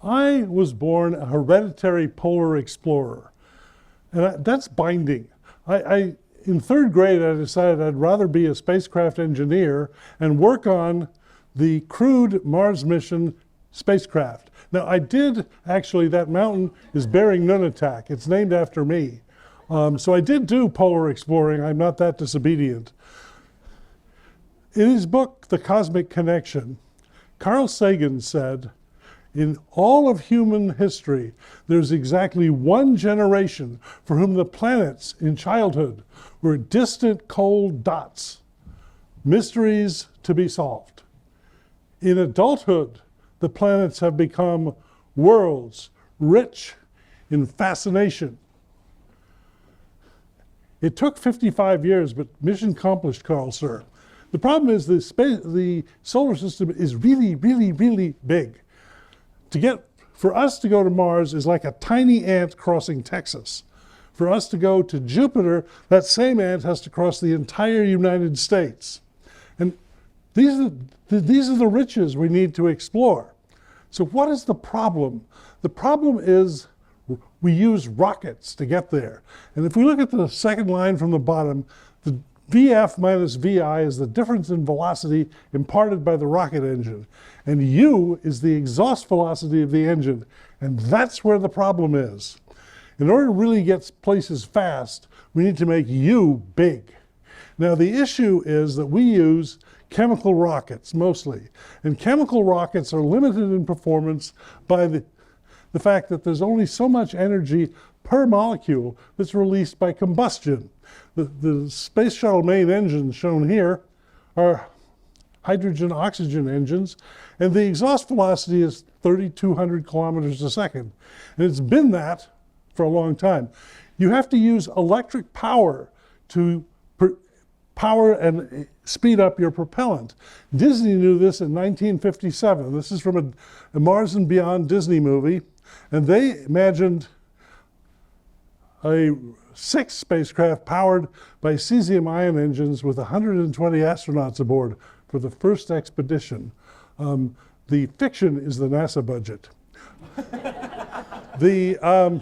I was born a hereditary polar explorer, and that's binding. In third grade, I decided I'd rather be a spacecraft engineer and work on the crewed Mars mission spacecraft. Now, I did actually, that mountain is Bering. It's named after me. So I did do polar exploring. I'm not that disobedient. In his book, The Cosmic Connection, Carl Sagan said, in all of human history, there's exactly one generation for whom the planets in childhood were distant, cold dots, mysteries to be solved. In adulthood, the planets have become worlds rich in fascination. It took 55 years, but mission accomplished, Carl, sir. The problem is the solar system is really, really, really big. For us to go to Mars is like a tiny ant crossing Texas. For us to go to Jupiter, that same ant has to cross the entire United States. And these are the riches we need to explore. So what is the problem? The problem is we use rockets to get there. And if we look at the second line from the bottom, the VF minus VI is the difference in velocity imparted by the rocket engine. And U is the exhaust velocity of the engine. And that's where the problem is. In order to really get places fast, we need to make U big. Now, the issue is that we use chemical rockets mostly. And chemical rockets are limited in performance by the fact that there's only so much energy per molecule that's released by combustion. The Space Shuttle main engines shown here are hydrogen-oxygen engines, and the exhaust velocity is 3,200 kilometers a second. And it's been that for a long time. You have to use electric power to power and speed up your propellant. Disney knew this in 1957. This is from a Mars and Beyond Disney movie, and they imagined a 6 spacecraft powered by cesium-ion engines with 120 astronauts aboard for the first expedition. The fiction is the NASA budget. The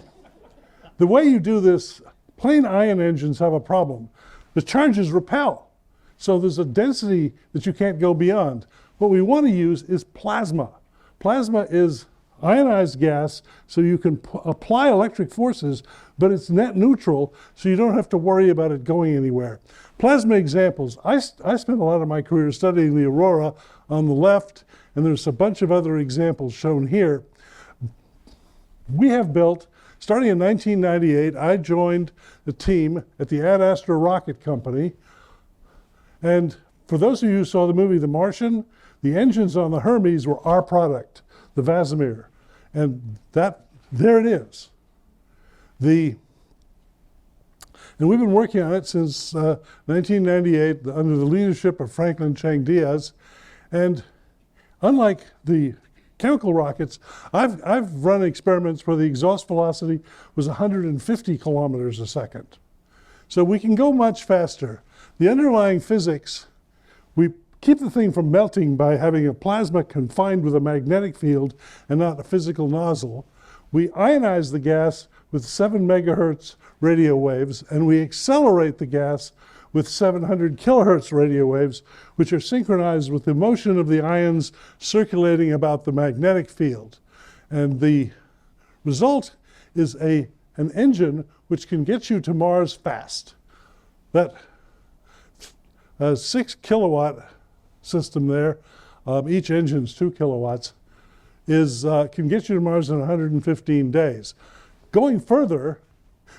way you do this, plain ion engines have a problem. The charges repel. So there's a density that you can't go beyond. What we want to use is plasma. Plasma is ionized gas, so you can apply electric forces, but it's net neutral, so you don't have to worry about it going anywhere. Plasma examples. I spent a lot of my career studying the aurora on the left, and there's a bunch of other examples shown here. We have built, starting in 1998, I joined the team at the Ad Astra Rocket Company. And for those of you who saw the movie The Martian, the engines on the Hermes were our product, the Vasimir. And there it is. And we've been working on it since 1998 under the leadership of Franklin Chang Diaz. And unlike the chemical rockets, I've run experiments where the exhaust velocity was 150 kilometers a second. So we can go much faster. The underlying physics, we keep the thing from melting by having a plasma confined with a magnetic field and not a physical nozzle. We ionize the gas with 7 megahertz radio waves, and we accelerate the gas with 700 kilohertz radio waves, which are synchronized with the motion of the ions circulating about the magnetic field. And the result is an engine which can get you to Mars fast. That 6 kilowatt system there, each engine's 2 kilowatts, can get you to Mars in 115 days. Going further,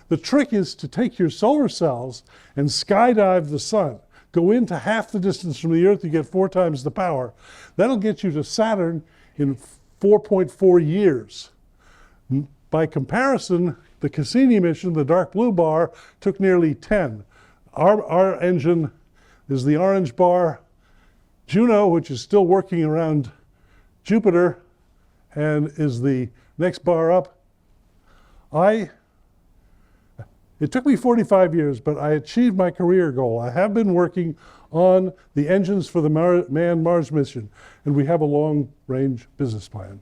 the trick is to take your solar cells and skydive the sun. Go into half the distance from the Earth, you get 4 times the power. That'll get you to Saturn in 4.4 years. By comparison, the Cassini mission, the dark blue bar, took nearly 10. Our engine is the orange bar. Juno, which is still working around Jupiter and is the next bar up. It took me 45 years, but I achieved my career goal. I have been working on the engines for the manned Mars mission, and we have a long-range business plan.